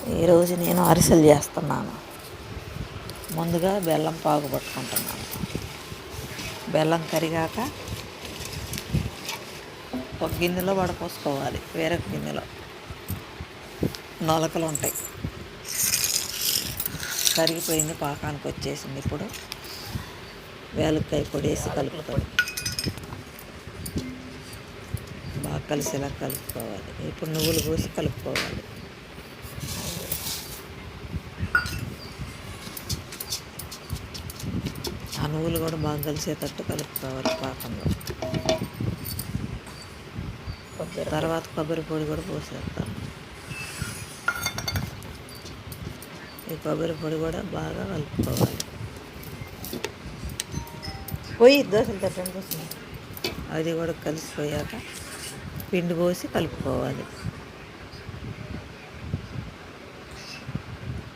ఈరోజు నేను అరిసెలు చేస్తున్నాను. ముందుగా బెల్లం పాకు పట్టుకుంటున్నాను. బెల్లం కరిగాక ఒక గిన్నెలో వడపోసుకోవాలి. వేరొక గిన్నెలో నొలకలు ఉంటాయి. కరిగిపోయింది, పాకానికి వచ్చేసింది. ఇప్పుడు వేలక్కాయ పొడి వేసి కలుపుతాను. బాగా కలిసేలా కలుపుకోవాలి. ఇప్పుడు నువ్వులు పోసి కలుపుకోవాలి. ఆ నువ్వులు కూడా బాగా కలిసేటట్టు కలుపుకోవాలి పాకంలో. తర్వాత కొబ్బరి పొడి కూడా పోసేస్తాను. ఈ కొబ్బరి పొడి కూడా బాగా కలుపుకోవాలి. పోయి దోశలు తట్టండి. అది కూడా కలిసిపోయాక పిండి పోసి కలుపుకోవాలి.